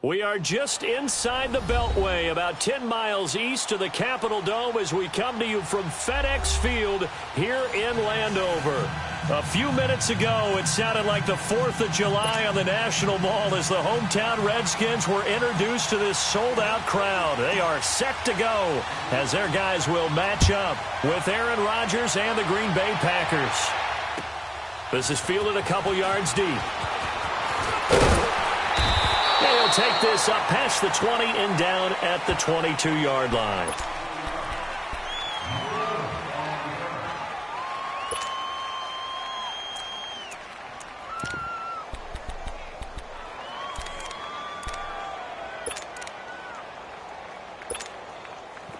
We are just inside the Beltway, about 10 miles east of the Capitol Dome as we come to you from FedEx Field here in Landover. A few minutes ago, it sounded like the 4th of July on the National Mall as the hometown Redskins were introduced to this sold-out crowd. They are set to go as their guys will match up with Aaron Rodgers and the Green Bay Packers. This is fielded a couple yards deep. They'll take this up past the 20 and down at the 22-yard line.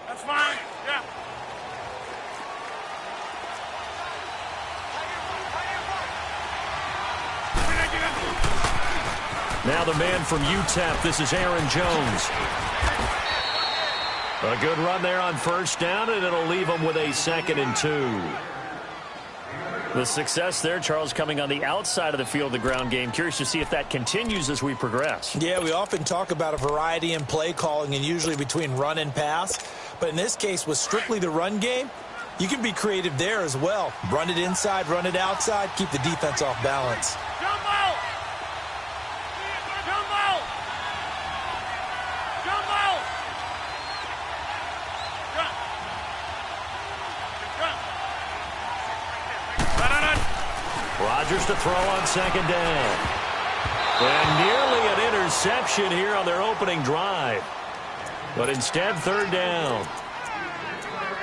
That's fine. Yeah. Now the man from UTEP, this is Aaron Jones. A good run there on first down, and it'll leave him with a 2nd and 2. The success there, Charles, coming on the outside of the field, the ground game. Curious to see if that continues as we progress. Yeah, we often talk about a variety in play calling and usually between run and pass. But in this case, with strictly the run game, you can be creative there as well. Run it inside, run it outside, keep the defense off balance. Rodgers to throw on 2nd down. And nearly an interception here on their opening drive. But instead, 3rd down.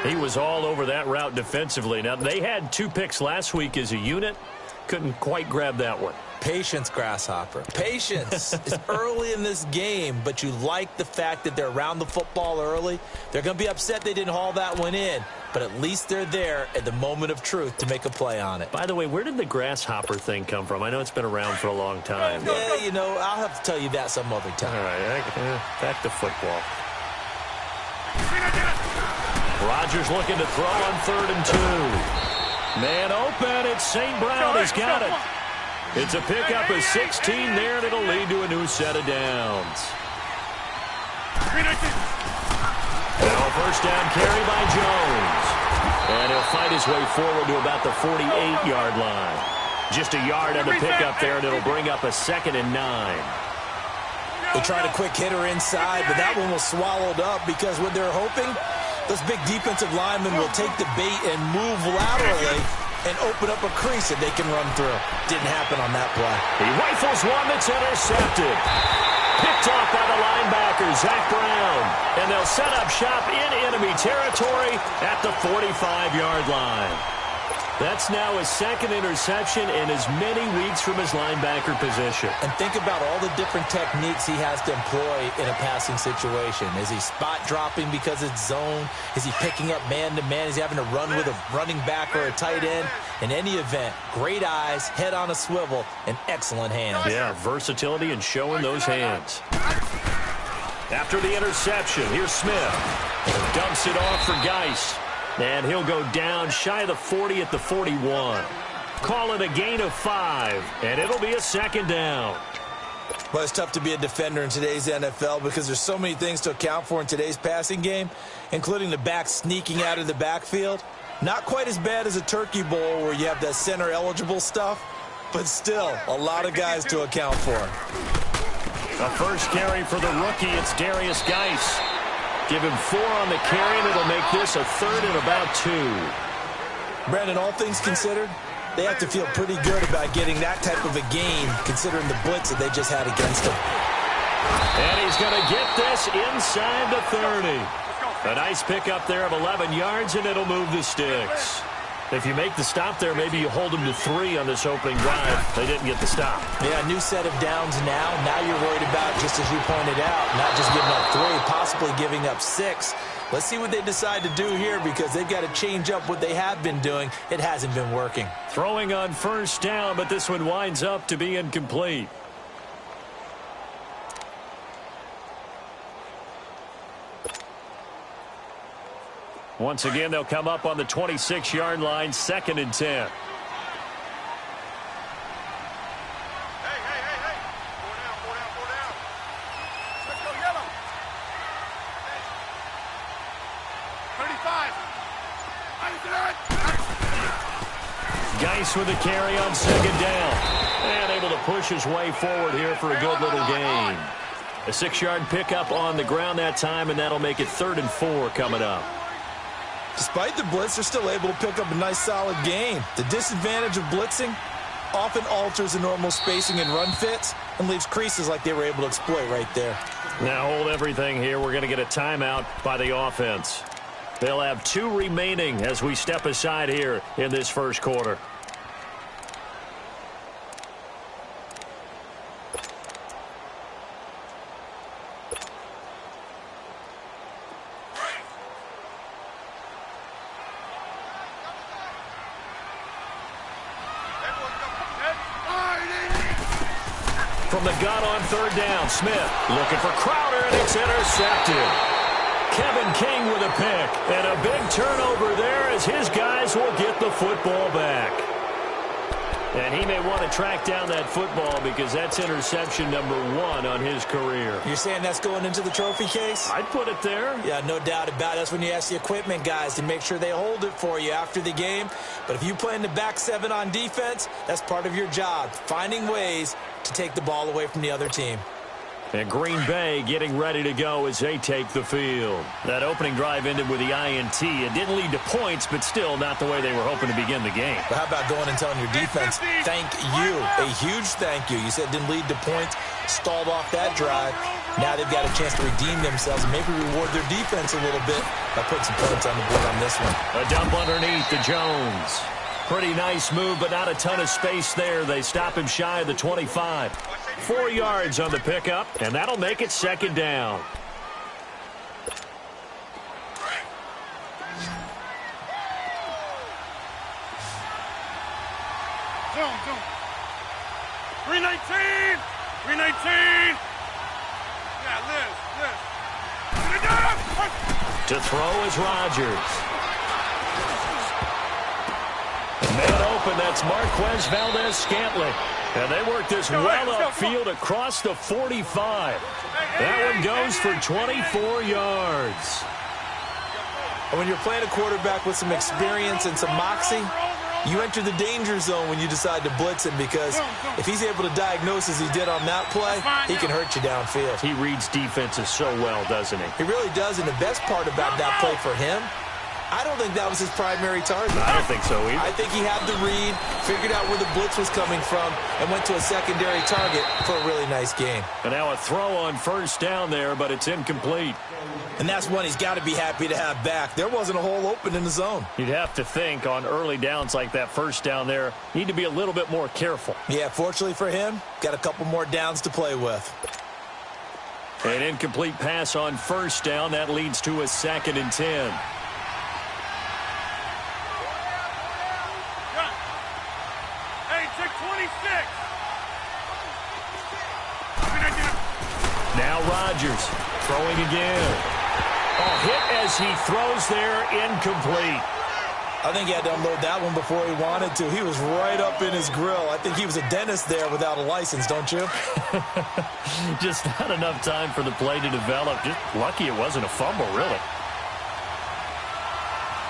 He was all over that route defensively. Now, they had 2 picks last week as a unit. Couldn't quite grab that one. Patience, Grasshopper. Patience. It's early in this game, but you like the fact that they're around the football early. They're going to be upset they didn't haul that one in, but at least they're there at the moment of truth to make a play on it. By the way, where did the grasshopper thing come from? I know it's been around for a long time. Yeah, you know, I'll have to tell you that some other time. All right, back to football. Rodgers looking to throw on 3rd and 2. Man open, it's St. Brown. He's got it. It's a pickup of 16 there, and it'll lead to a new set of downs. Now a first down carry by Jones. And he'll fight his way forward to about the 48-yard line. Just a yard on the pickup there, and it'll bring up a 2nd and 9. They tried a quick hitter inside, but that one was swallowed up because what they're hoping, those big defensive linemen will take the bait and move laterally and open up a crease that they can run through. Didn't happen on that play. He rifles one that's intercepted. Picked off by the linebacker, Zach Brown. And they'll set up shop in enemy territory at the 45-yard line. That's now his 2nd interception in as many weeks from his linebacker position. And think about all the different techniques he has to employ in a passing situation. Is he spot dropping because it's zone? Is he picking up man-to-man? Is he having to run with a running back or a tight end? In any event, great eyes, head on a swivel, and excellent hands. Yeah, versatility and showing those hands. After the interception, here's Smith. Dumps it off for Geis. And he'll go down shy of the 40 at the 41. Call it a gain of 5, and it'll be a 2nd down. Well, it's tough to be a defender in today's NFL because there's so many things to account for in today's passing game, including the back sneaking out of the backfield. Not quite as bad as a turkey bowl where you have that center-eligible stuff, but still a lot of guys to account for. A first carry for the rookie. It's Darius Geis. Give him 4 on the carry, and it'll make this a 3rd and about 2. Brandon, all things considered, they have to feel pretty good about getting that type of a gain, considering the blitz that they just had against him. And he's going to get this inside the 30. A nice pickup there of 11 yards, and it'll move the sticks. If you make the stop there, maybe you hold them to 3 on this opening drive. They didn't get the stop. Yeah, new set of downs now. Now you're worried about, just as you pointed out, not just giving up 3, possibly giving up 6. Let's see what they decide to do here because they've got to change up what they have been doing. It hasn't been working. Throwing on first down, but this one winds up to be incomplete. Once again, they'll come up on the 26-yard line, 2nd and 10. Geis with the carry on second down. And able to push his way forward here for a good little gain. A 6-yard pickup on the ground that time, and that'll make it 3rd and 4 coming up. Despite the blitz, they're still able to pick up a nice solid gain. The disadvantage of blitzing often alters the normal spacing and run fits and leaves creases like they were able to exploit right there. Now hold everything here. We're going to get a timeout by the offense. They'll have 2 remaining as we step aside here in this first quarter. From the gun on 3rd down, Smith looking for Crowder, and it's intercepted. Kevin King with a pick, and a big turnover there as his guys will get the football back. And he may want to track down that football because that's interception number 1 on his career. You're saying that's going into the trophy case? I'd put it there. Yeah, no doubt about it. That's when you ask the equipment guys to make sure they hold it for you after the game. But if you play in the back 7 on defense, that's part of your job, finding ways to take the ball away from the other team. And Green Bay getting ready to go as they take the field. That opening drive ended with the INT. It didn't lead to points, but still not the way they were hoping to begin the game. But how about going and telling your defense, thank you, a huge thank you. You said it didn't lead to points, stalled off that drive. Now they've got a chance to redeem themselves and maybe reward their defense a little bit by putting some points on the board on this one. A dump underneath to Jones. Pretty nice move, but not a ton of space there. They stop him shy of the 25. 4 yards on the pickup, and that'll make it 2nd down. Zone. 319. 319. Yeah, Liz. To throw is Rodgers. Man open, that's Marquez Valdez-Scantling. And they work this well upfield across the 45. That one goes for 24 yards. And when you're playing a quarterback with some experience and some moxie, you enter the danger zone when you decide to blitz him, because if he's able to diagnose as he did on that play, he can hurt you downfield. He reads defenses so well, doesn't he? He really does, and the best part about that play for him, I don't think that was his primary target. I don't think so either. I think he had the read, figured out where the blitz was coming from, and went to a secondary target for a really nice game. And now a throw on 1st down there, but it's incomplete. And that's one he's got to be happy to have back. There wasn't a hole open in the zone. You'd have to think on early downs like that 1st down there, need to be a little bit more careful. Yeah, fortunately for him, got a couple more downs to play with. An incomplete pass on 1st down. That leads to a 2nd and 10. Now Rodgers throwing again. Oh, hit as he throws there, incomplete. I think he had to unload that one before he wanted to. He was right up in his grill. I think he was a dentist there without a license, don't you? Just not enough time for the play to develop. Just lucky it wasn't a fumble, really.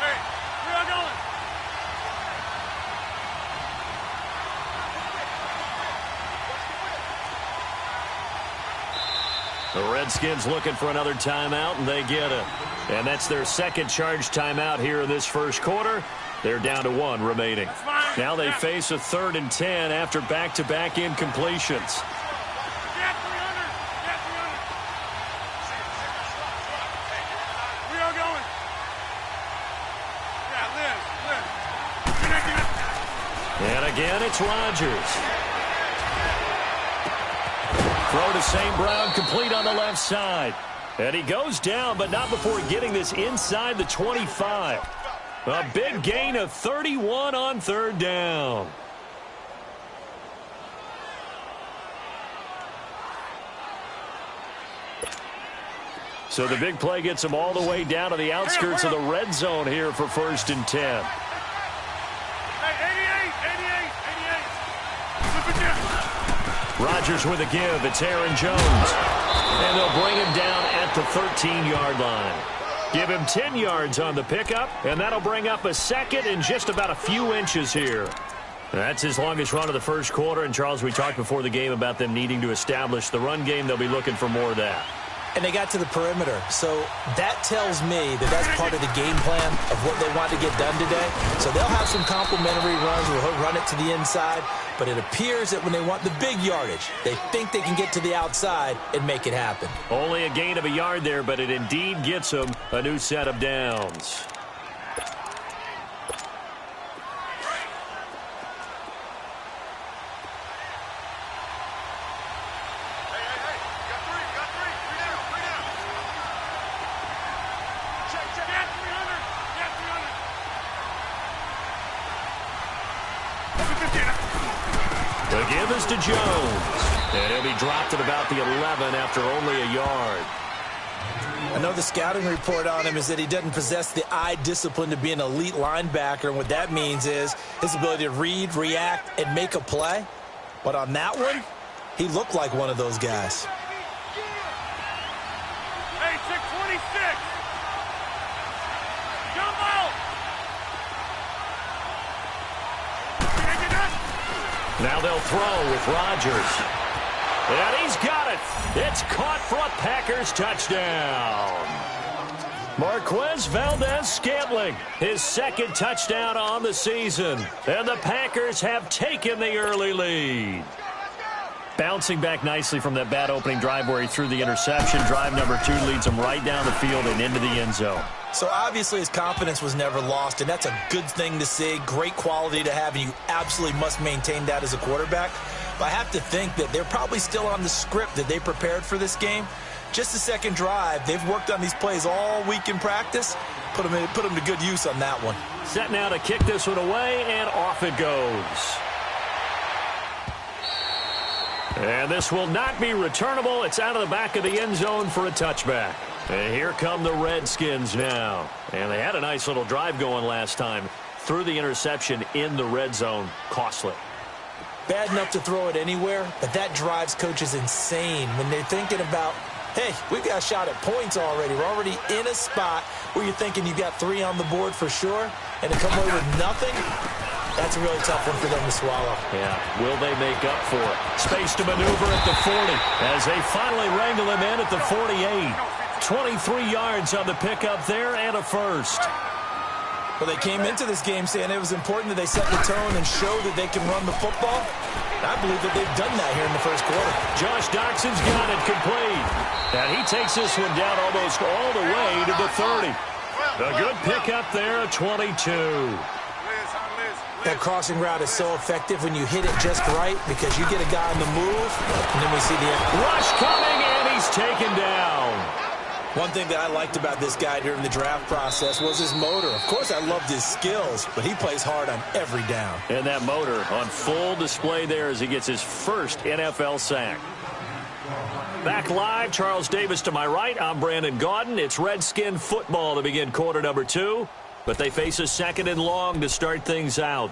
Hey, we are going. The Redskins looking for another timeout, and they get it. And that's their 2nd charge timeout here in this first quarter. They're down to 1 remaining. Now they face a 3rd and 10 after back-to-back incompletions. We are going. Yeah, Liz. And again, it's Rodgers. Throw to St. Brown, complete on the left side. And he goes down, but not before getting this inside the 25. A big gain of 31 on 3rd down. So the big play gets him all the way down to the outskirts of the red zone here for 1st and 10. Rodgers with a give. It's Aaron Jones. And they'll bring him down at the 13-yard line. Give him 10 yards on the pickup, and that'll bring up a 2nd and just about a few inches here. That's his longest run of the first quarter. And, Charles, we talked before the game about them needing to establish the run game. They'll be looking for more of that. And they got to the perimeter. So that tells me that that's part of the game plan of what they want to get done today. So they'll have some complementary runs where he'll run it to the inside. But it appears that when they want the big yardage, they think they can get to the outside and make it happen. Only a gain of a yard there, but it indeed gets them a new set of downs. The give is to Jones. And he'll be dropped at about the 11 after only a yard. I know the scouting report on him is that he doesn't possess the eye discipline to be an elite linebacker. And what that means is his ability to read, react, and make a play. But on that one, he looked like one of those guys. Hey, 626. Jump out. Now they'll throw with Rodgers. And he's got it. It's caught for a Packers touchdown. Marquez Valdez-Scantling, his second touchdown on the season. And the Packers have taken the early lead. Bouncing back nicely from that bad opening drive where he threw the interception. Drive number 2 leads him right down the field and into the end zone. So obviously his confidence was never lost, and that's a good thing to see. Great quality to have, and you absolutely must maintain that as a quarterback. But I have to think that they're probably still on the script that they prepared for this game. Just the second drive, they've worked on these plays all week in practice. Put them to good use on that one. Set now to kick this one away, and off it goes. And this will not be returnable. It's out of the back of the end zone for a touchback. And here come the Redskins now. And they had a nice little drive going last time. Threw the interception in the red zone. Costly. Bad enough to throw it anywhere, but that drives coaches insane when they're thinking about, hey, we've got a shot at points already. We're already in a spot where you're thinking you've got 3 on the board for sure, and to come away with nothing, that's a really tough one for them to swallow. Yeah, will they make up for it? Space to maneuver at the 40 as they finally wrangle him in at the 48. 23 yards on the pickup there and a first. Well, they came into this game saying it was important that they set the tone and show that they can run the football. I believe that they've done that here in the first quarter. Josh Doxson's got it complete. And he takes this one down almost all the way to the 30. A good pickup there, 22. That crossing route is so effective when you hit it just right because you get a guy on the move, and then we see the rush coming, and he's taken down. One thing that I liked about this guy during the draft process was his motor. Of course, I loved his skills, but he plays hard on every down. And that motor on full display there as he gets his first NFL sack. Back live, Charles Davis to my right. I'm Brandon Gaudin. It's Redskin football to begin quarter number 2, but they face a second and long to start things out.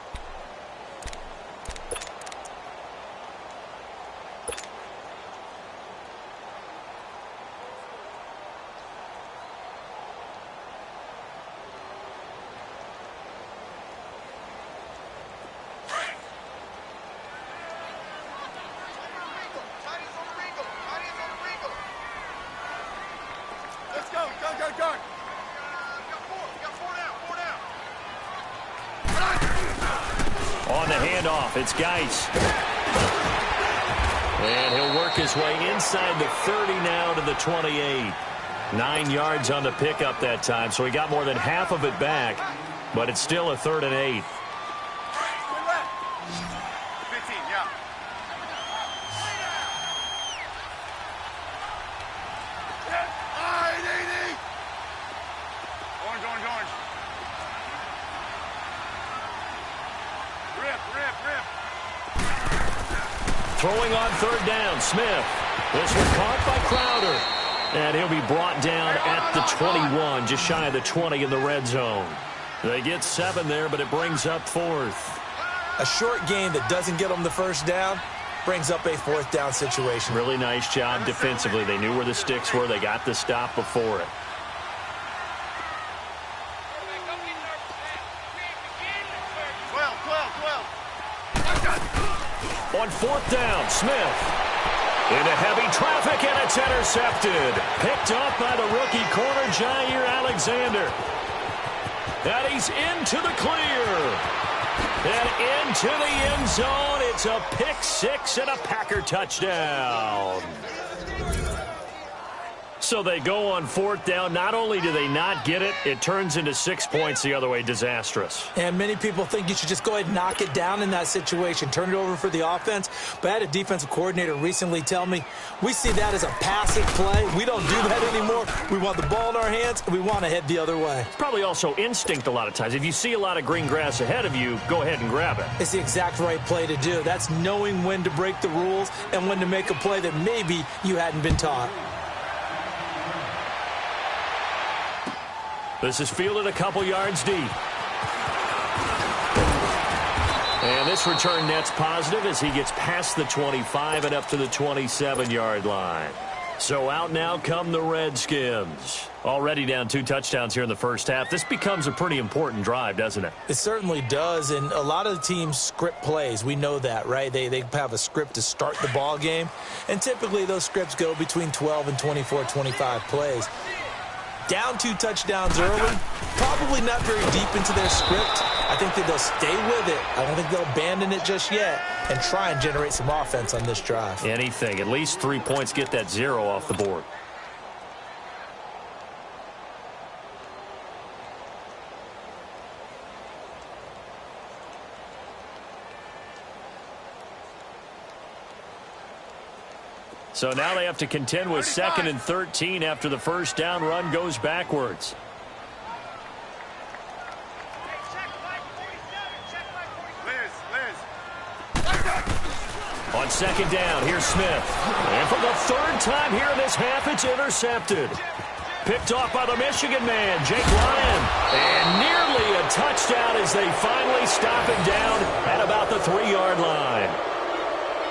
On the handoff, it's Geis. And he'll work his way inside the 30 now to the 28. 9 yards on the pickup that time, so he got more than half of it back, but it's still a 3rd and 8. Throwing on 3rd down, Smith. This one caught by Crowder. And he'll be brought down at the 21, just shy of the 20 in the red zone. They get 7 there, but it brings up 4th. A short game that doesn't get them the first down brings up a 4th down situation. Really nice job defensively. They knew where the sticks were. They got the stop before it. On fourth down, Smith. Into heavy traffic, and it's intercepted. Picked up by the rookie corner, Jair Alexander. And he's into the clear. And into the end zone. It's a pick six and a Packer touchdown. So they go on fourth down. Not only do they not get it, it turns into 6 points the other way. Disastrous. And many people think you should just go ahead and knock it down in that situation. Turn it over for the offense. But I had a defensive coordinator recently tell me, we see that as a passive play. We don't do that anymore. We want the ball in our hands, and we want to head the other way. It's probably also instinct a lot of times. If you see a lot of green grass ahead of you, go ahead and grab it. It's the exact right play to do. That's knowing when to break the rules and when to make a play that maybe you hadn't been taught. This is fielded a couple yards deep. And this return net's positive as he gets past the 25 and up to the 27-yard line. So out now come the Redskins. Already down 2 touchdowns here in the first half. This becomes a pretty important drive, doesn't it? It certainly does, and a lot of the teams script plays. We know that, right? They have a script to start the ball game, and typically those scripts go between 12 and 24, 25 plays. Down 2 touchdowns early, probably not very deep into their script. I think that they'll stay with it. I don't think they'll abandon it just yet and try and generate some offense on this drive. Anything. At least 3 points, get that 0 off the board. So now they have to contend with 2nd and 13 after the first down run goes backwards. On 2nd down, here's Smith. And for the 3rd time here in this half, it's intercepted. Picked off by the Michigan man, Jake Ryan. And nearly a touchdown as they finally stop him down at about the 3-yard line.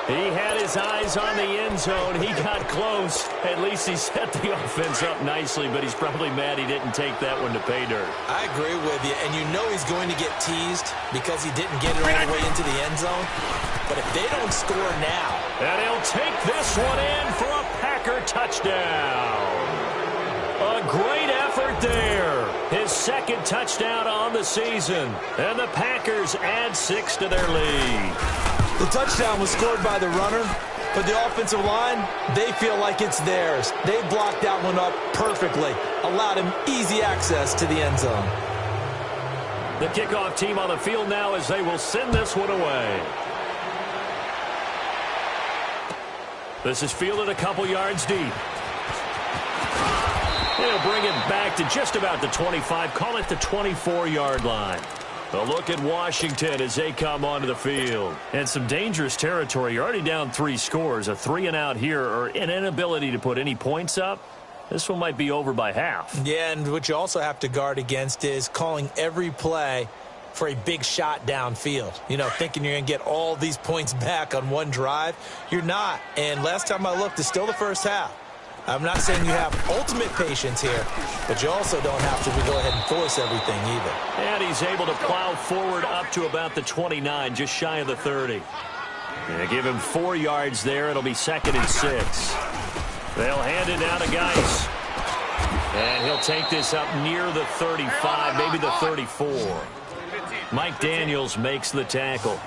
He had his eyes on the end zone. He got close. At least he set the offense up nicely, but he's probably mad he didn't take that one to pay dirt. I agree with you, and you know he's going to get teased because he didn't get it all the way into the end zone. But if they don't score now... And he'll take this one in for a Packer touchdown. A great effort there. His 2nd touchdown on the season. And the Packers add 6 to their lead. The touchdown was scored by the runner, but the offensive line, they feel like it's theirs. They blocked that one up perfectly, allowed him easy access to the end zone. The kickoff team on the field now as they will send this one away. This is fielded a couple yards deep. They'll bring it back to just about the 25, call it the 24-yard line. A look at Washington as they come onto the field. And some dangerous territory. You're already down 3 scores. A 3-and-out here or an inability to put any points up. This one might be over by half. Yeah, and what you also have to guard against is calling every play for a big shot downfield. You know, thinking you're going to get all these points back on one drive. You're not. And last time I looked, it's still the first half. I'm not saying you have ultimate patience here, but you also don't have to go ahead and force everything either. And he's able to plow forward up to about the 29, just shy of the 30. And give him 4 yards there. It'll be 2nd and 6. They'll hand it down to Geis. And he'll take this up near the 35, maybe the 34. Mike Daniels makes the tackle.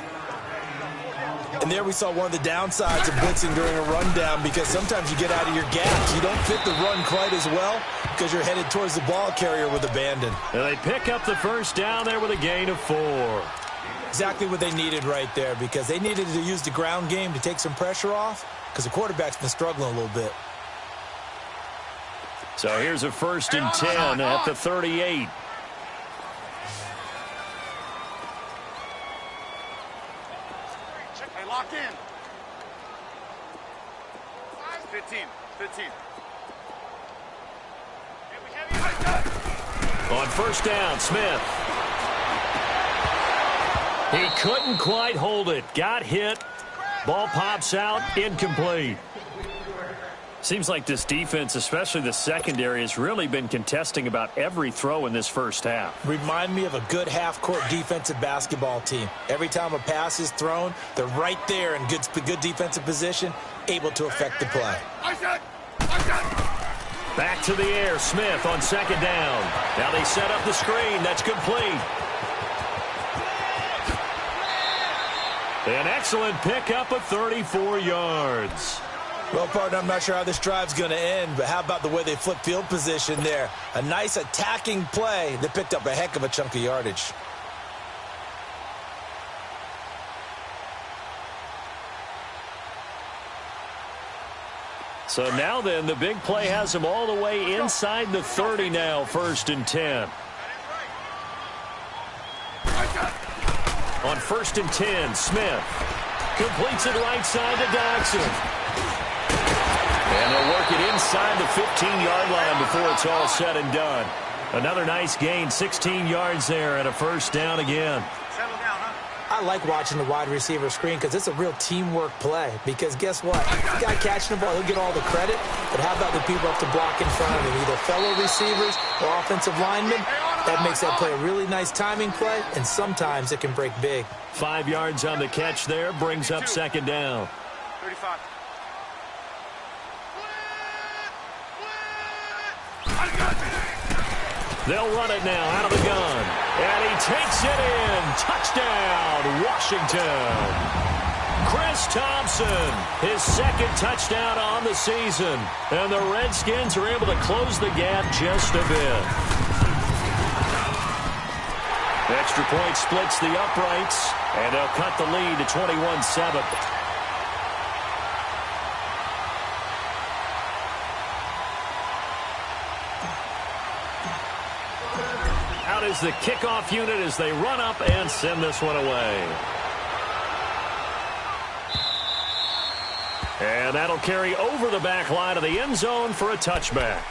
And there we saw one of the downsides of blitzing during a rundown because sometimes you get out of your gaps. You don't fit the run quite as well because you're headed towards the ball carrier with abandon. And they pick up the first down there with a gain of 4. Exactly what they needed right there because they needed to use the ground game to take some pressure off because the quarterback's been struggling a little bit. So here's a 1st and 10 at the 38. Lock in. 15. On 1st down, Smith. He couldn't quite hold it. Got hit. Ball pops out. Incomplete. Seems like this defense, especially the secondary, has really been contesting about every throw in this first half. Remind me of a good half-court defensive basketball team. Every time a pass is thrown, they're right there in good defensive position, able to affect the play. Back to the air, Smith on second down. Now they set up the screen. That's complete. An excellent pickup of 34 yards. Well, partner, I'm not sure how this drive's going to end, but how about the way they flip field position there? A nice attacking play that picked up a heck of a chunk of yardage. So now then, the big play has them all the way inside the 30 now, 1st and 10. On 1st and 10, Smith completes it right side to Dodson. And they'll work it inside the 15-yard line before it's all said and done. Another nice gain, 16 yards there, and a 1st down again. Settle down, huh? I like watching the wide receiver screen because it's a real teamwork play. Because guess what? The guy catching the ball, he'll get all the credit. But how about the people up to block in front of him? Either fellow receivers or offensive linemen. That makes that play a really nice timing play, and sometimes it can break big. 5 yards on the catch there, brings up 2nd down. 35. They'll run it now out of the gun. And he takes it in. Touchdown, Washington. Chris Thompson, his 2nd touchdown on the season. And the Redskins are able to close the gap just a bit. Extra point splits the uprights, and they'll cut the lead to 21-7. Out is the kickoff unit as they run up and send this one away. And that'll carry over the back line of the end zone for a touchback.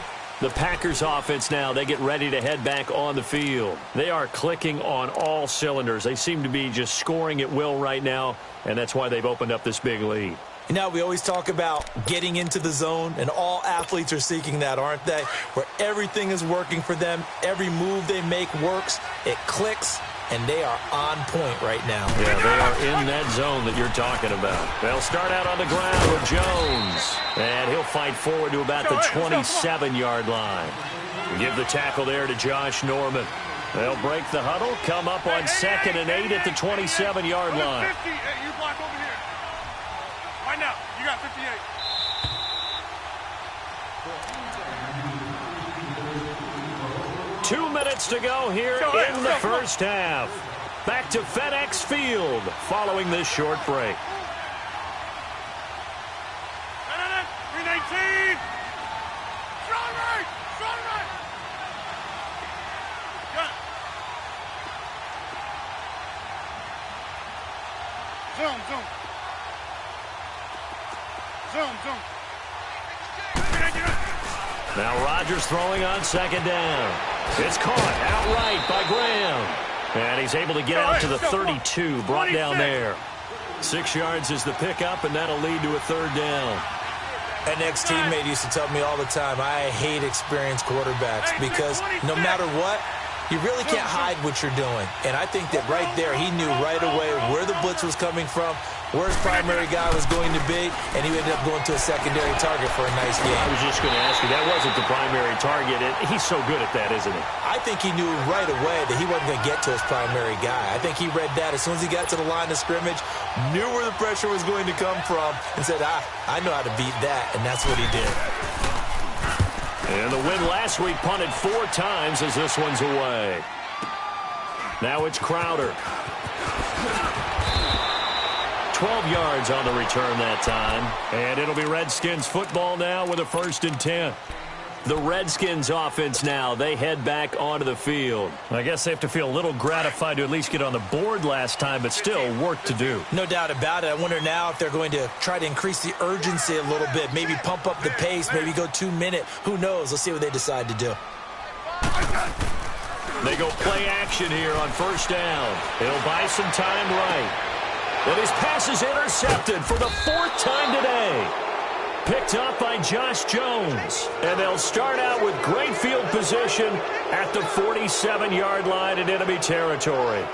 The Packers offense now, they get ready to head back on the field. They are clicking on all cylinders. They seem to be just scoring at will right now, and that's why they've opened up this big lead. You know, we always talk about getting into the zone, and all athletes are seeking that, aren't they? Where everything is working for them, every move they make works, it clicks, and they are on point right now. Yeah, they are in that zone that you're talking about. They'll start out on the ground with Jones, and he'll fight forward to about the 27-yard line. Give the tackle there to Josh Norman. They'll break the huddle, come up on 2nd and 8 at the 27-yard line. 50. Hey, you block over here. Right now, you got 58. Two minutes to go here in the first half. Back to FedEx Field following this short break. 319. Strong right. Strong right. Got it. Zoom, zoom. Zoom, zoom. Now Rodgers throwing on 2nd down. It's caught outright by Graham. And he's able to get out to the 32, brought down there. 6 yards is the pickup, and that'll lead to a 3rd down. An ex-teammate used to tell me all the time, I hate experienced quarterbacks because no matter what, you really can't hide what you're doing. And I think that right there, he knew right away where the blitz was coming from, where his primary guy was going to be, and he ended up going to a secondary target for a nice game. I was just going to ask you, that wasn't the primary target. He's so good at that, isn't he? I think he knew right away that he wasn't going to get to his primary guy. I think he read that as soon as he got to the line of scrimmage, knew where the pressure was going to come from, and said, I know how to beat that, and that's what he did. And the win last week punted 4 times as this one's away. Now it's Crowder. 12 yards on the return that time. And it'll be Redskins football now with a 1st and 10. The Redskins offense now, they head back onto the field. I guess they have to feel a little gratified to at least get on the board last time, but still work to do. No doubt about it. I wonder now if they're going to try to increase the urgency a little bit, maybe pump up the pace, maybe go 2-minute. Who knows? Let's see what they decide to do. They go play action here on 1st down. He'll buy some time right. And his pass is intercepted for the 4th time today. picked up by Josh Jones. And they'll start out with great field position at the 47-yard line in enemy territory.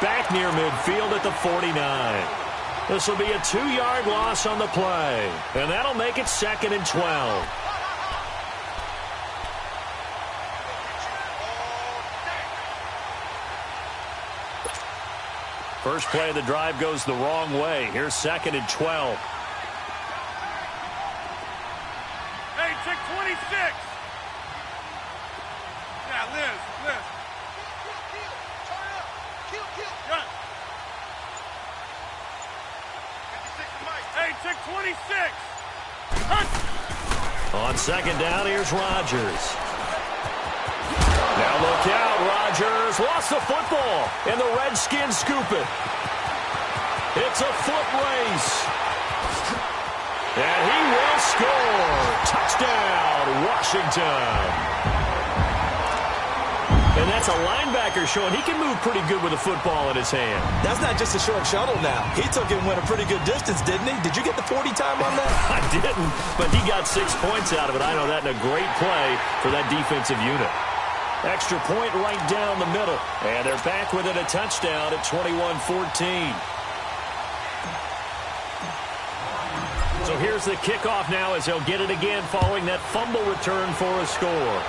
Back near midfield at the 49. This will be a 2-yard loss on the play, and that'll make it 2nd and 12. First play of the drive goes the wrong way. Here's 2nd and 12. Hey, check 26. Yeah, Liz. Hey, check 26. On 2nd down, here's Rodgers. Now look out, Rodgers lost the football, and the Redskins scoop it. It's a foot race. And he will score. Touchdown, Washington. And that's a linebacker showing he can move pretty good with a football in his hand. That's not just a short shuttle now. He took it and went a pretty good distance, didn't he? Did you get the 40 time on that? I didn't, but he got 6 points out of it. I know that in a great play for that defensive unit. Extra point right down the middle. And they're back within a touchdown at 21-14. So here's the kickoff now as they'll get it again following that fumble return for a score.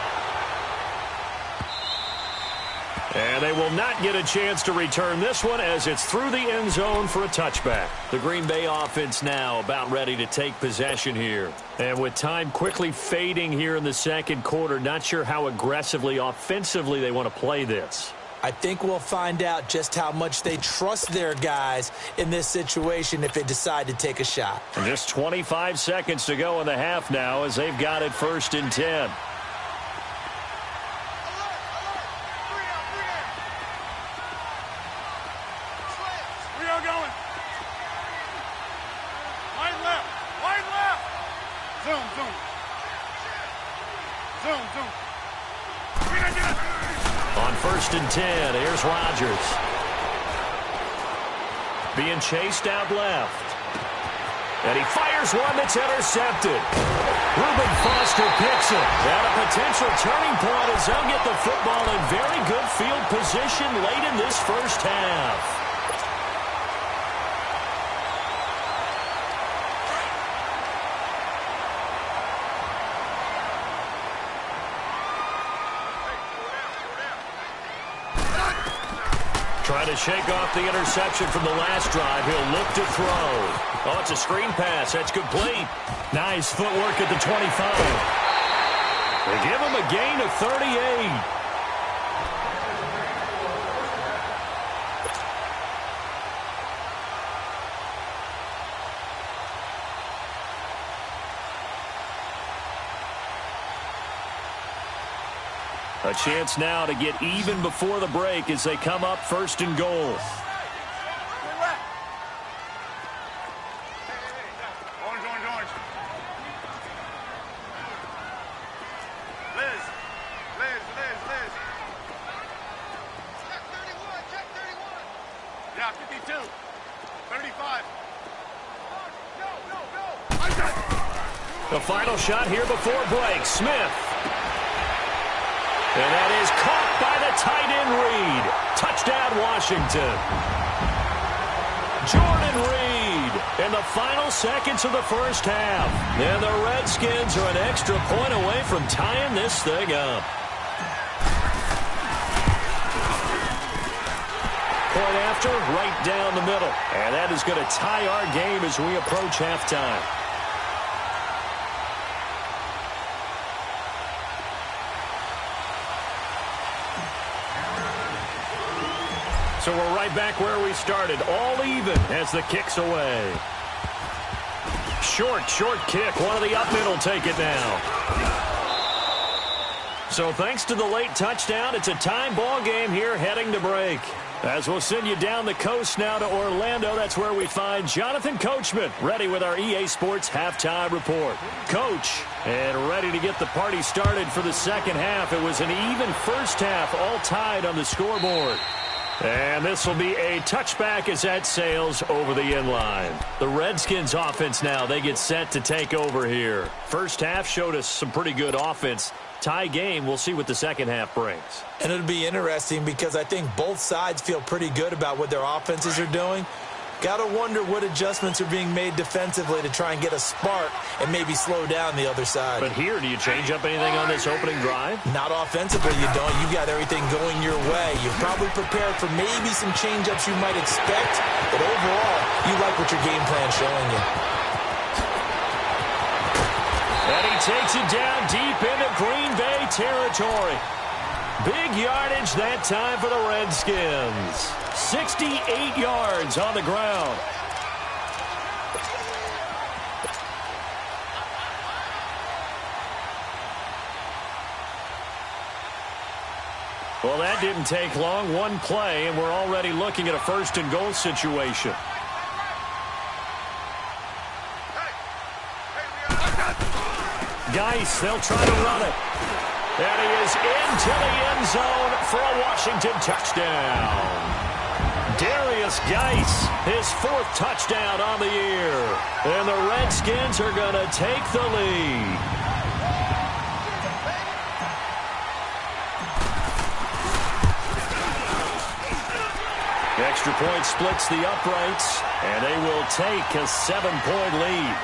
And they will not get a chance to return this one as it's through the end zone for a touchback. The Green Bay offense now about ready to take possession here. And with time quickly fading here in the second quarter, not sure how aggressively, offensively they want to play this. I think we'll find out just how much they trust their guys in this situation if they decide to take a shot. And just 25 seconds to go in the half now as they've got it 1st and 10. On 1st and 10, here's Rodgers. Being chased out left. And he fires one that's intercepted. Reuben Foster picks it. And a potential turning point as they'll get the football in very good field position late in this first half. Trying to shake off the interception from the last drive. He'll look to throw. Oh, it's a screen pass. That's complete. Nice footwork at the 25. They give him a gain of 38. A chance now to get even before the break as they come up 1st and goal. Orange. Liz. Check 31. Yeah, 52. 35. The final shot here before break. Smith. And that is caught by the tight end Reed. Touchdown, Washington. Jordan Reed in the final seconds of the first half. And the Redskins are an extra point away from tying this thing up. Point after, right down the middle. And that is going to tie our game as we approach halftime. So we're right back where we started, all even as the kick's away. Short kick. One of the up men will take it now. So thanks to the late touchdown, it's a time ball game here heading to break. As we'll send you down the coast now to Orlando, that's where we find Jonathan Coachman, ready with our EA Sports halftime report. Coach, and ready to get the party started for the second half. It was an even first half, all tied on the scoreboard. And this will be a touchback as that sails over the end line. The Redskins offense now, they get set to take over here. First half showed us some pretty good offense. Tie game, we'll see what the second half brings. And it'll be interesting because I think both sides feel pretty good about what their offenses are doing. Got to wonder what adjustments are being made defensively to try and get a spark and maybe slow down the other side. But here, do you change up anything on this opening drive? Not offensively, you don't. You've got everything going your way. You're probably prepared for maybe some change-ups you might expect, but overall, you like what your game plan's showing you. And he takes it down deep into Green Bay territory. Big yardage that time for the Redskins. 68 yards on the ground. Well, that didn't take long. One play, and we're already looking at a first and goal situation. Geis, they'll try to run it. And he is into the end zone for a Washington touchdown. Darius Geis, his fourth touchdown on the year. And the Redskins are going to take the lead. Extra point splits the uprights, and they will take a 7-point lead.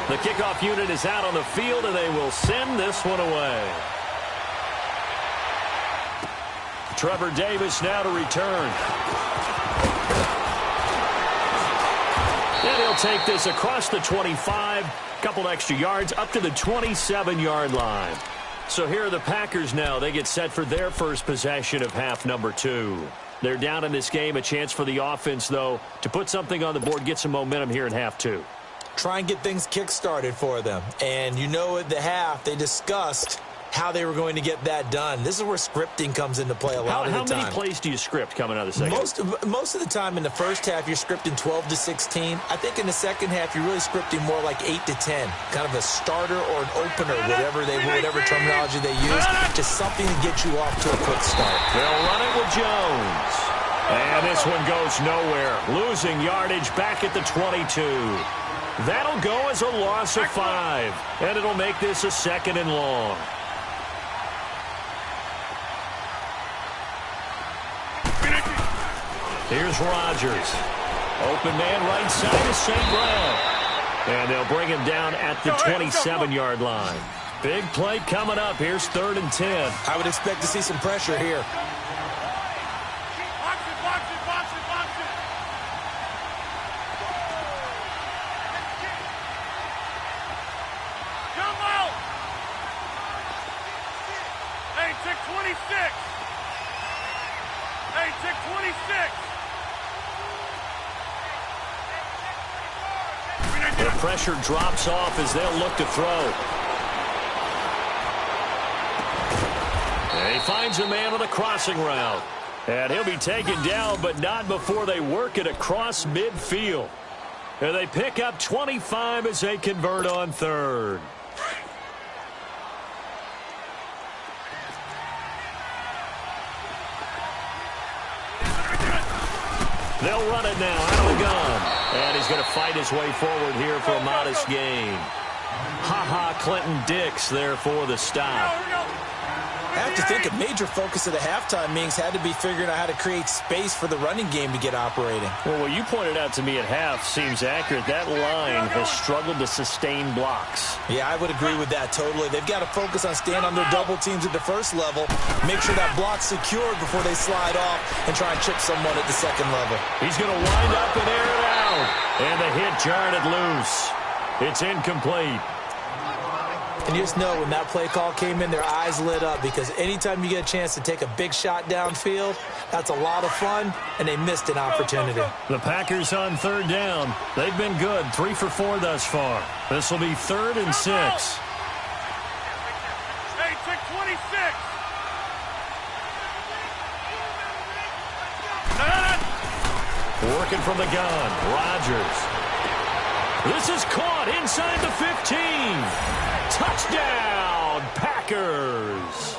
The kickoff unit is out on the field, and they will send this one away. Trevor Davis now to return. And he'll take this across the 25, couple extra yards, up to the 27-yard line. So here are the Packers now. They get set for their first possession of half number 2. They're down in this game. A chance for the offense, though, to put something on the board, get some momentum here in half 2. Try and get things kick-started for them. And you know at the half, they discussed how they were going to get that done. This is where scripting comes into play a lot of the time. How many plays do you script coming out of the second? Most of the time in the first half, you're scripting 12 to 16. I think in the second half, you're really scripting more like 8 to 10. Kind of a starter or an opener, whatever terminology they use, just something to get you off to a quick start. They'll run it with Jones. And this one goes nowhere. Losing yardage back at the 22. That'll go as a loss of 5. And it'll make this a second and long. Here's Rodgers. Open man right side of St. Brown. And they'll bring him down at the 27-yard line. Big play coming up. Here's 3rd and 10. I would expect to see some pressure here. The pressure drops off as they'll look to throw. And he finds a man on a crossing route. And he'll be taken down, but not before they work it across midfield. And they pick up 25 as they convert on 3rd. They'll run it now out of the gun. And he's going to fight his way forward here for a modest gain. Clinton Dix there for the stop. I have to think a major focus of the halftime meetings had to be figuring out how to create space for the running game to get operating. Well, what you pointed out to me at half seems accurate. That line has struggled to sustain blocks. Yeah, I would agree with that totally. They've got to focus on staying under double teams at the first level, make sure that block's secured before they slide off and try and chip someone at the second level. He's going to wind up and air it out. And the hit jarred it loose. It's incomplete. And you just know when that play call came in, their eyes lit up because anytime you get a chance to take a big shot downfield, that's a lot of fun, and they missed an opportunity. The Packers on third down. They've been good, 3 for 4 thus far. This will be 3rd and 6. Hey, check 26. Working from the gun, Rodgers. This is caught inside the 15. Touchdown, Packers.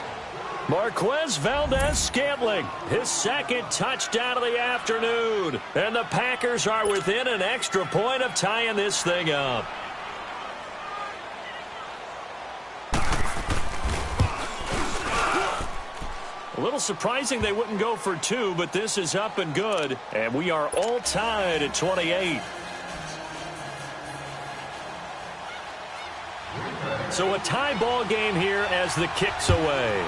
Marquez Valdez-Scantling, his 2nd touchdown of the afternoon. And the Packers are within an extra point of tying this thing up. A little surprising they wouldn't go for 2, but this is up and good. And we are all tied at 28. So a tie ball game here as the kick's away.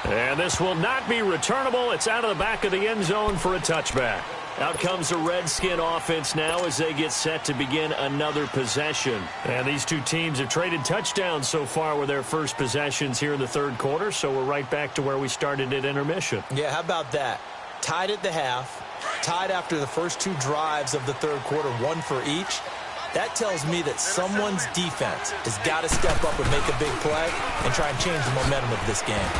And this will not be returnable. It's out of the back of the end zone for a touchback. Out comes the Redskin offense now as they get set to begin another possession. And these two teams have traded touchdowns so far with their first possessions here in the 3rd quarter, so we're right back to where we started at intermission. Yeah, how about that? Tied at the half, tied after the first 2 drives of the 3rd quarter, 1 for each. That tells me that someone's defense has got to step up and make a big play and try and change the momentum of this game.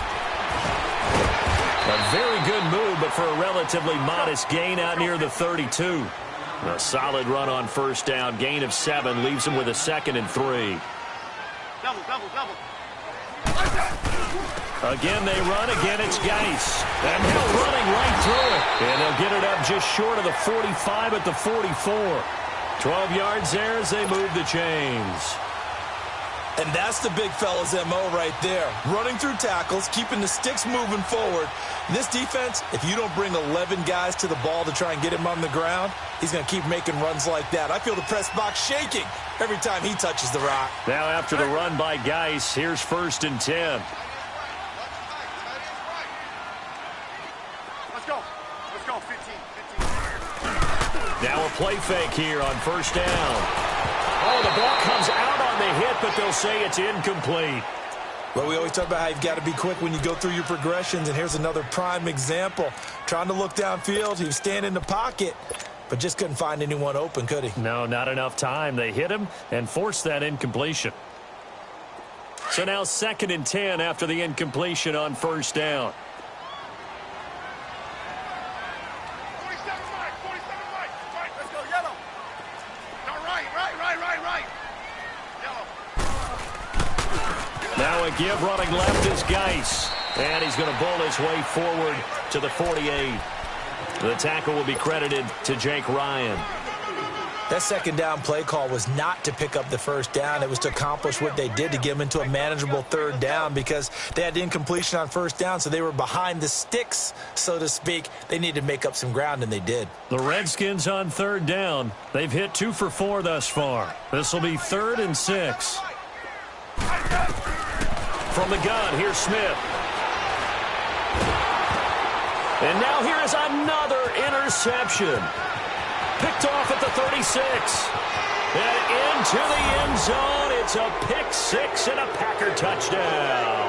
A very good move, but for a relatively modest gain out near the 32. A solid run on first down. Gain of 7 leaves him with a 2nd and 3. Double. Again, they run. Again, it's Geis. And they're running right through it. And they'll get it up just short of the 45 at the 44. 12 yards there as they move the chains. And that's the big fella's MO right there. Running through tackles, keeping the sticks moving forward. This defense, if you don't bring 11 guys to the ball to try and get him on the ground, he's going to keep making runs like that. I feel the press box shaking every time he touches the rock. Now after the run by Geis, here's 1st and 10. Let's go, 15. Now a play fake here on first down. Oh, the ball comes out on the hit, but they'll say it's incomplete. Well, we always talk about how you've got to be quick when you go through your progressions, and here's another prime example. Trying to look downfield, he was standing in the pocket, but just couldn't find anyone open, could he? No, not enough time. They hit him and forced that incompletion. So now 2nd and 10 after the incompletion on first down. 47 right. Right, let's go, yellow. No, right. Yellow. Now a give running left is Geis. And he's going to bull his way forward to the 48. The tackle will be credited to Jake Ryan. That 2nd down play call was not to pick up the first down. It was to accomplish what they did to get them into a manageable 3rd down because they had incompletion on first down, so they were behind the sticks, so to speak. They needed to make up some ground, and they did. The Redskins on 3rd down. They've hit 2 for 4 thus far. This will be 3rd and 6. From the gun, here's Smith. And now here is another interception. Picked off at the 36. And into the end zone. It's a pick 6 and a Packer touchdown.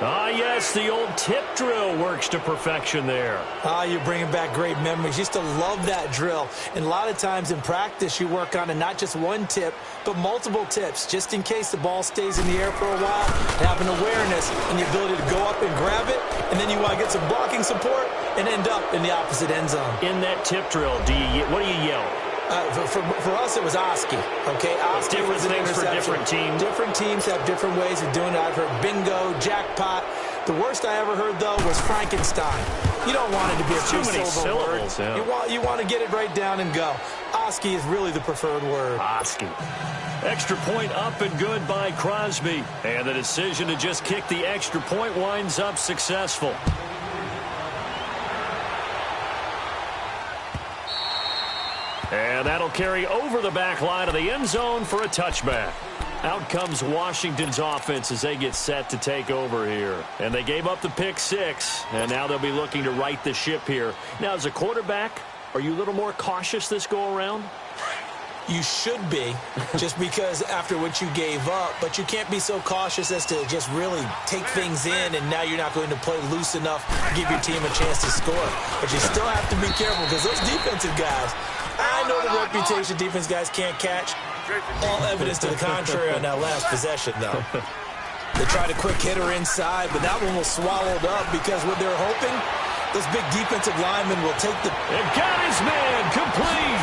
Ah, yes, the old tip drill works to perfection there. Ah, you're bringing back great memories. Used to love that drill. And a lot of times in practice, you work on it, not just one tip, but multiple tips, just in case the ball stays in the air for a while, having awareness and the ability to go up and grab it, and then you want to get some blocking support and end up in the opposite end zone. In that tip drill, what do you yell? For us, it was Oski. Okay, Oski different was an things for interception. different teams. Different teams have different ways of doing it. I've heard bingo, jackpot. The worst I ever heard, though, was Frankenstein. You don't want it to be a too many syllable word. Yeah. You want to get it right down and go. Oski is really the preferred word. Oski. Extra point up and good by Crosby. And the decision to just kick the extra point winds up successful. And that'll carry over the back line of the end zone for a touchback. Out comes Washington's offense as they get set to take over here. And they gave up the pick 6, and now they'll be looking to right the ship here. Now, as a quarterback, Are you a little more cautious this go-around? You should be, just because after what you gave up, but you can't be so cautious as to just really take things in, and now you're not going to play loose enough to give your team a chance to score. But you still have to be careful, because those defensive guys, I know the reputation defense guys can't catch. All evidence to the contrary on that last possession, though. They tried a quick hitter inside, but that one was swallowed up because what they're hoping, those big defensive linemen will take the... And got his man complete.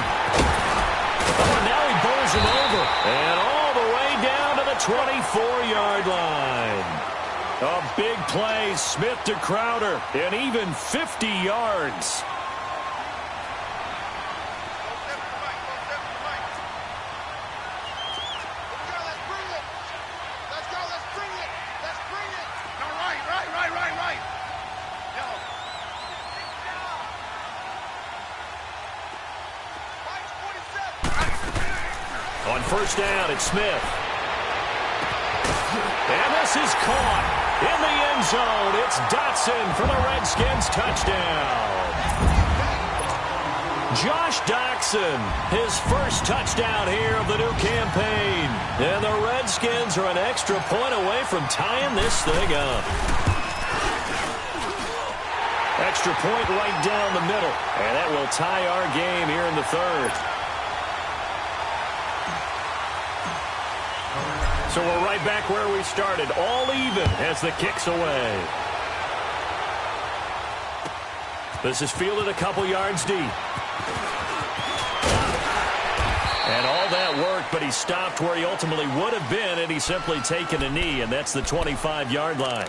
Oh, now he bowls him over. And all the way down to the 24-yard line. A big play, Smith to Crowder, and even 50 yards. On first down, it's Smith. And this is caught in the end zone. It's Dotson for the Redskins touchdown. Josh Dotson, his first touchdown here of the new campaign. And the Redskins are an extra point away from tying this thing up. Extra point right down the middle. And that will tie our game here in the third. So we're right back where we started, all even as the kick's away. This is fielded a couple yards deep. And all that work, but he stopped where he ultimately would have been, and he's simply taken a knee, and that's the 25-yard line.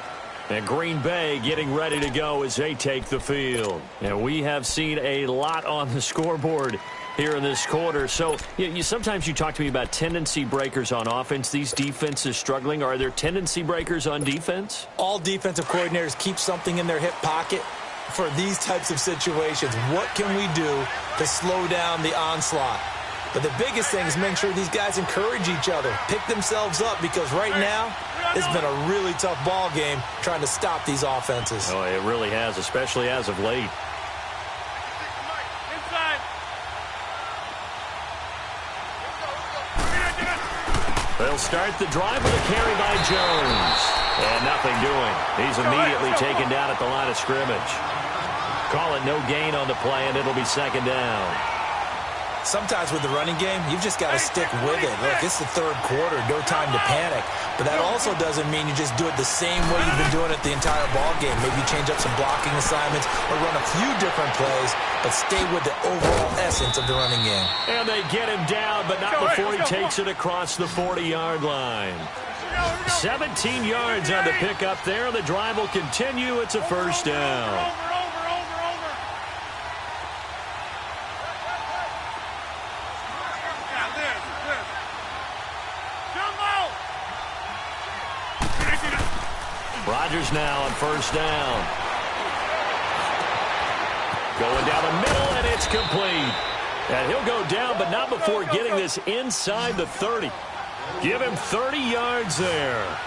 And Green Bay getting ready to go as they take the field. And we have seen a lot on the scoreboard here in this quarter. So sometimes you talk to me about tendency breakers on offense. These defenses struggling. Are there tendency breakers on defense? All defensive coordinators keep something in their hip pocket for these types of situations. What can we do to slow down the onslaught? But the biggest thing is make sure these guys encourage each other, pick themselves up, because right now it's been a really tough ball game trying to stop these offenses. Oh, it really has, especially as of late. They'll start the drive with a carry by Jones. And nothing doing. He's immediately taken down at the line of scrimmage. Call it no gain on the play, and it'll be second down. Sometimes with the running game, you've just got to stick with it. Look, it's the third quarter, no time to panic. But that also doesn't mean you just do it the same way you've been doing it the entire ball game. Maybe change up some blocking assignments or run a few different plays, but stay with the overall essence of the running game. And they get him down, but not before he takes it across the 40-yard line. 17 yards on the pickup there. The drive will continue. It's a first down. Rodgers now on first down. Going down the middle, and it's complete. And he'll go down, but not before getting this inside the 30. Give him 30 yards there.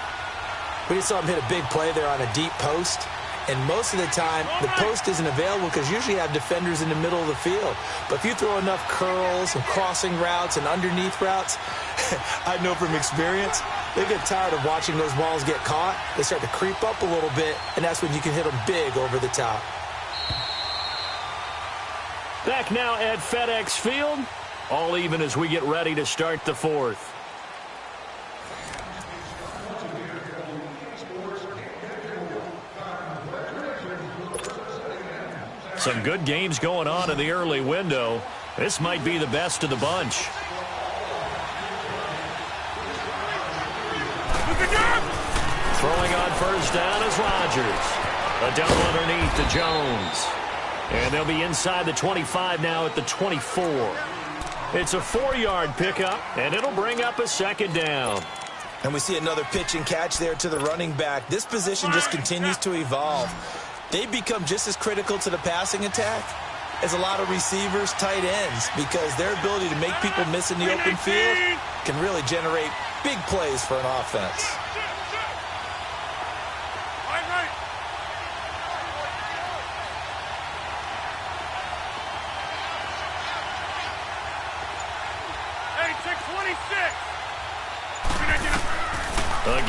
We just saw him hit a big play there on a deep post. And most of the time, the post isn't available because usually you have defenders in the middle of the field. But if you throw enough curls and crossing routes and underneath routes, I know from experience, they get tired of watching those balls get caught. They start to creep up a little bit, and that's when you can hit them big over the top. Back now at FedEx Field, all even as we get ready to start the fourth. Some good games going on in the early window. This might be the best of the bunch. Throwing on first down is Rodgers. A dump underneath to Jones. And they'll be inside the 25 now at the 24. It's a 4-yard pickup, and it'll bring up a second down. And we see another pitch and catch there to the running back. This position just continues to evolve. They become just as critical to the passing attack as a lot of receivers, tight ends, because their ability to make people miss in the open field can really generate big plays for an offense.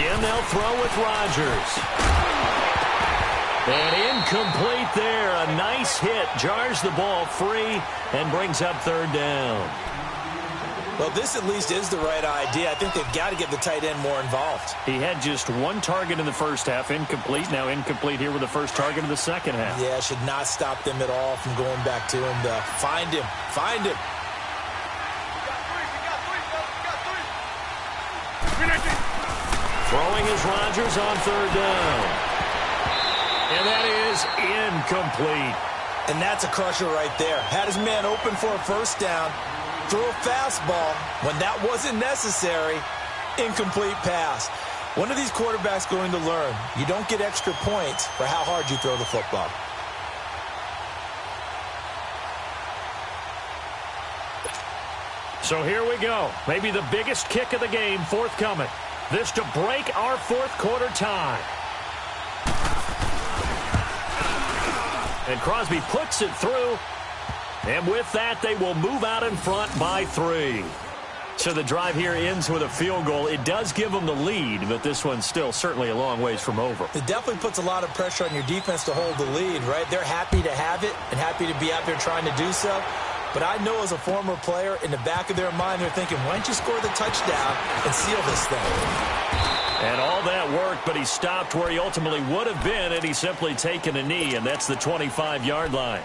Again, they'll throw with Rodgers. And incomplete there. A nice hit. Jars the ball free and brings up third down. Well, this at least is the right idea. I think they've got to get the tight end more involved. He had just one target in the first half, incomplete. Now incomplete here with the first target of the second half. Yeah, should not stop them at all from going back to him to find him. Find him. Throwing is Rodgers on third down. And that is incomplete. And that's a crusher right there. Had his man open for a first down. Threw a fastball when that wasn't necessary. Incomplete pass. One of these quarterbacks going to learn. You don't get extra points for how hard you throw the football. So here we go. Maybe the biggest kick of the game forthcoming. This to break our fourth quarter tie. And Crosby puts it through. And with that, they will move out in front by 3. So the drive here ends with a field goal. It does give them the lead, but this one's still certainly a long ways from over. It definitely puts a lot of pressure on your defense to hold the lead, right? They're happy to have it and happy to be out there trying to do so. But I know as a former player, in the back of their mind, they're thinking, why don't you score the touchdown and seal this thing? And all that worked, but he stopped where he ultimately would have been had he simply taken a knee, and that's the 25-yard line.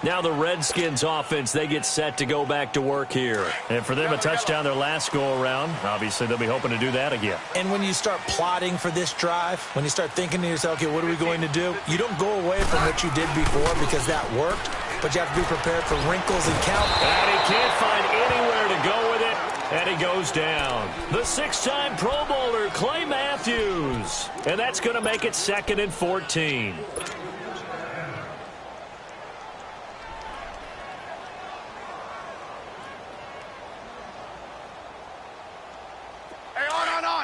Now the Redskins offense, they get set to go back to work here. And for them, a touchdown their last go-around. Obviously, they'll be hoping to do that again. And when you start plotting for this drive, when you start thinking to yourself, okay, what are we going to do? You don't go away from what you did before because that worked, but you have to be prepared for wrinkles and count. And he can't find anywhere to go with it, and he goes down. The 6-time Pro Bowler, Clay Matthews. And that's going to make it 2nd and 14.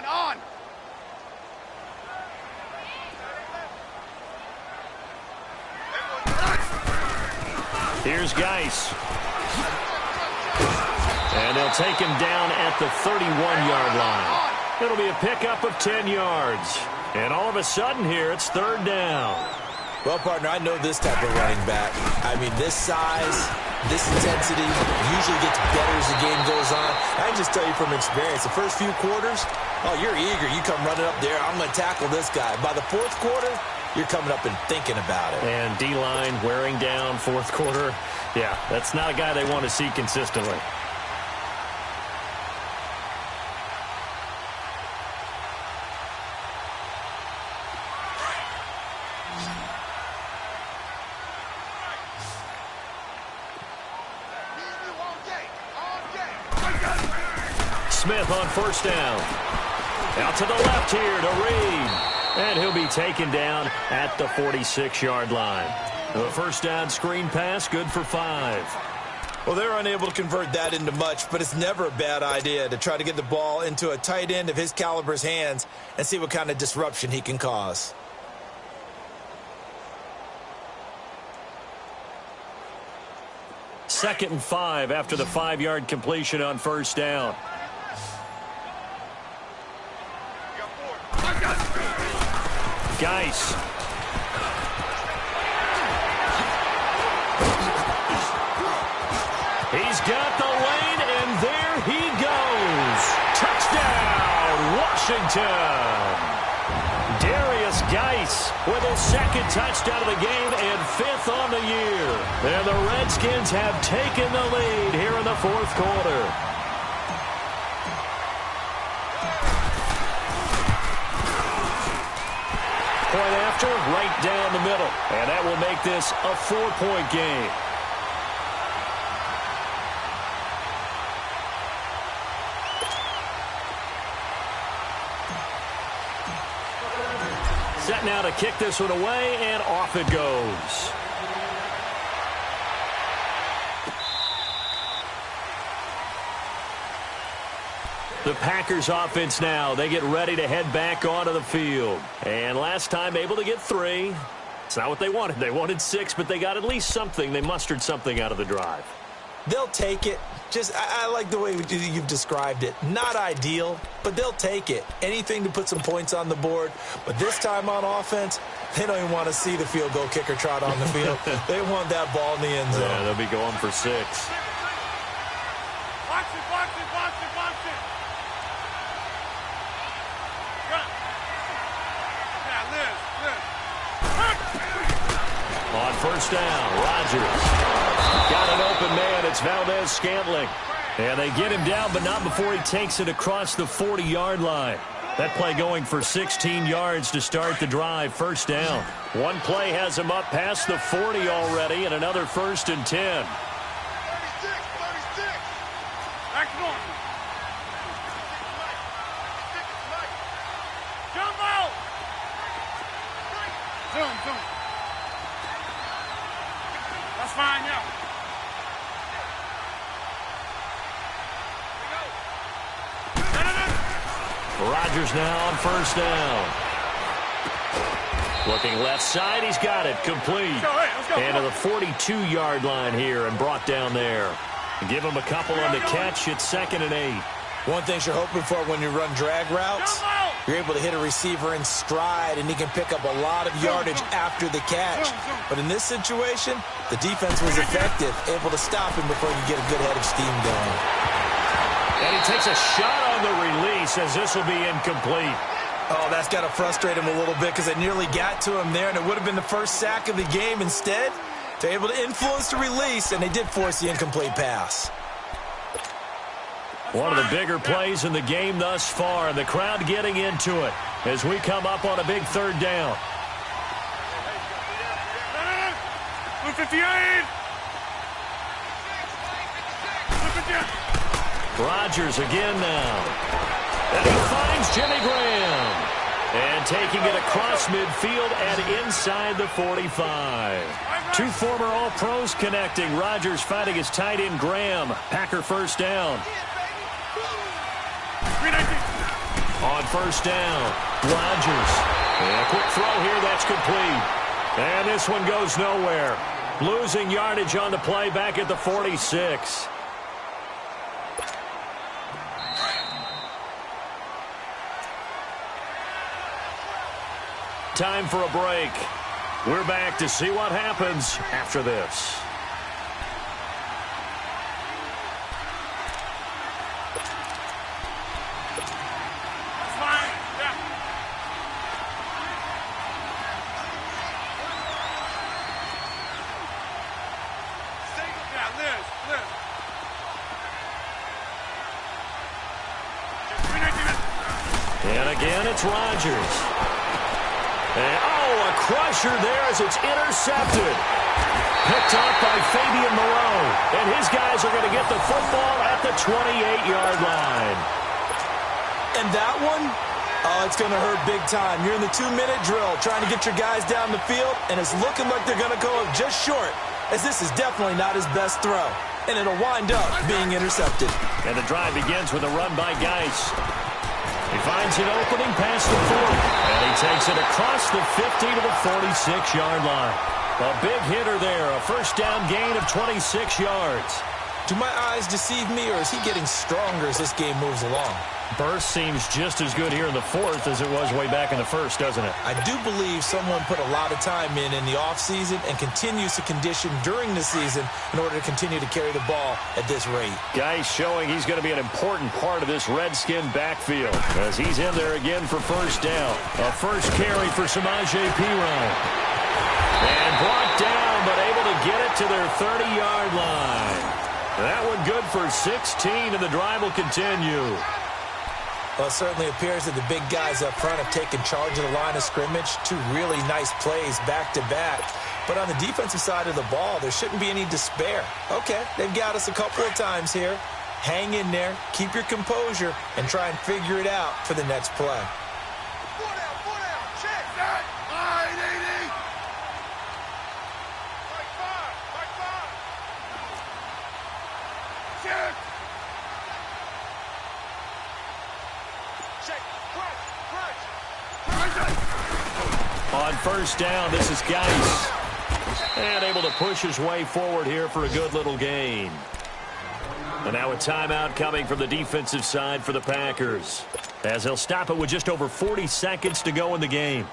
On! Here's Geis. And they'll take him down at the 31-yard line. It'll be a pickup of 10 yards. And all of a sudden here, it's third down. Well, partner, I know this type of running back. I mean, this size, this intensity usually gets better as the game goes on. I can just tell you from experience, the first few quarters, oh, you're eager. You come running up there. I'm going to tackle this guy. By the fourth quarter, you're coming up and thinking about it. And D-line wearing down fourth quarter. Yeah, that's not a guy they want to see consistently. Smith on first down. Out to the left here to Reed. And he'll be taken down at the 46-yard line. The first down screen pass, good for 5. Well, they're unable to convert that into much, but it's never a bad idea to try to get the ball into a tight end of his caliber's hands and see what kind of disruption he can cause. Second and 5 after the 5-yard completion on first down. Geis. He's got the lane, and there he goes. Touchdown, Washington. Darius Geis with his second touchdown of the game and 5th on the year. And the Redskins have taken the lead here in the fourth quarter. Point after, right down the middle. And that will make this a 4-point game. Set now to kick this one away, and off it goes. The Packers offense now, they get ready to head back onto the field. And last time able to get 3. It's not what they wanted. They wanted 6, but they got at least something. They mustered something out of the drive. They'll take it. I like the way you've described it. Not ideal, but they'll take it. Anything to put some points on the board. But this time on offense, they don't even want to see the field goal kicker trot on the field. They want that ball in the end zone. Yeah, they'll be going for 6. Box it, box it, box it, box it. Yeah, Liz. On first down, Rodgers. Got an open man. It's Valdez-Scantling. And they get him down, but not before he takes it across the 40-yard line. That play going for 16 yards to start the drive. First down. One play has him up past the 40 already, and another 1st and 10. 36. Back north. Jump out. Zoom. That's fine now. Rodgers now on first down. Looking left side, he's got it. Complete. Let's go. And to the 42-yard line here and brought down there. Give him a couple on the catch. It's 2nd and 8. One thing you're hoping for when you run drag routes, you're able to hit a receiver in stride, and he can pick up a lot of yardage after the catch. But in this situation, the defense was effective, able to stop him before you get a good head of steam going. And he takes a shot on the release as this will be incomplete. Oh, that's got to frustrate him a little bit because they nearly got to him there, and it would have been the first sack of the game. Instead, they're able to influence the release, and they did force the incomplete pass. One of the bigger plays in the game thus far, and the crowd getting into it as we come up on a big 3rd down. 158. Rodgers again now. And he finds Jimmy Graham. And taking it across midfield and inside the 45. 2 former All-Pros connecting. Rodgers fighting his tight end Graham. Packer first down. On first down, Rodgers. And a quick throw here, that's complete. And this one goes nowhere. Losing yardage on the play back at the 46. Time for a break. We're back to see what happens after this. And again, it's Rodgers. And, a crusher there as it's intercepted. Picked up by Fabian Moreau. And his guys are going to get the football at the 28-yard line. And that one, it's going to hurt big time. You're in the 2-minute drill trying to get your guys down the field, and it's looking like they're going to go up just short, as this is definitely not his best throw. And it'll wind up being intercepted. And the drive begins with a run by Geis. He finds an opening past the 40, and he takes it across the 50 to the 46-yard line. A big hitter there, a first down gain of 26 yards. Do my eyes deceive me, or is he getting stronger as this game moves along? Burst seems just as good here in the 4th as it was way back in the 1st, doesn't it? I do believe someone put a lot of time in the offseason and continues to condition during the season in order to continue to carry the ball at this rate. Geis showing he's going to be an important part of this Redskin backfield as he's in there again for first down. A first carry for Samaje Perine. And brought down, but able to get it to their 30-yard line. That one good for 16, and the drive will continue. Well, it certainly appears that the big guys up front have taken charge of the line of scrimmage. 2 really nice plays back-to-back. But on the defensive side of the ball, there shouldn't be any despair. Okay, they've got us a couple of times here. Hang in there, keep your composure, and try and figure it out for the next play. Check that. 980. Check. On first down, this is Geis. And able to push his way forward here for a good little gain. And now a timeout coming from the defensive side for the Packers, as they'll stop it with just over 40 seconds to go in the game.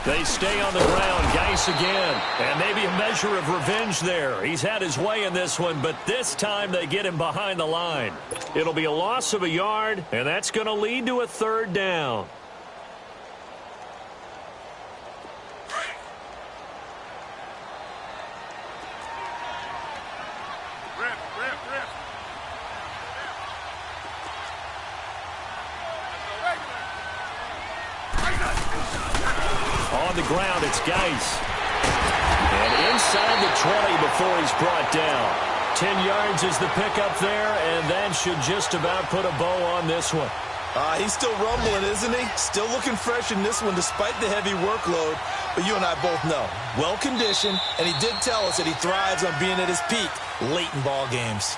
They stay on the ground. Geis again. And maybe a measure of revenge there. He's had his way in this one, but this time they get him behind the line. It'll be a loss of a yard, and that's going to lead to a third down. On the ground, it's Geis. And inside the 20 before he's brought down. 10 yards is the pickup there, and that should just about put a bow on this one. He's still rumbling, isn't he? Still looking fresh in this one despite the heavy workload. But you and I both know, well-conditioned, and he did tell us that he thrives on being at his peak late in ball games.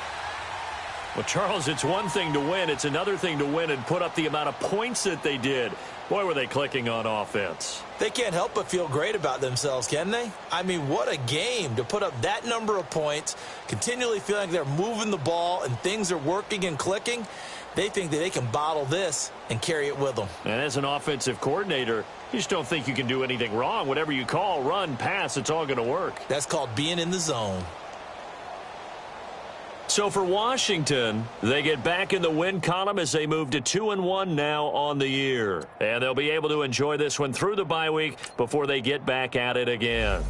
Well, Charles, it's one thing to win. It's another thing to win and put up the amount of points that they did. Boy, were they clicking on offense. They can't help but feel great about themselves, can they? I mean, what a game to put up that number of points, continually feeling like they're moving the ball and things are working and clicking. They think that they can bottle this and carry it with them. And as an offensive coordinator, you just don't think you can do anything wrong. Whatever you call, run, pass, it's all going to work. That's called being in the zone. So for Washington, they get back in the win column as they move to 2-1 now on the year. And they'll be able to enjoy this one through the bye week before they get back at it again.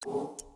it.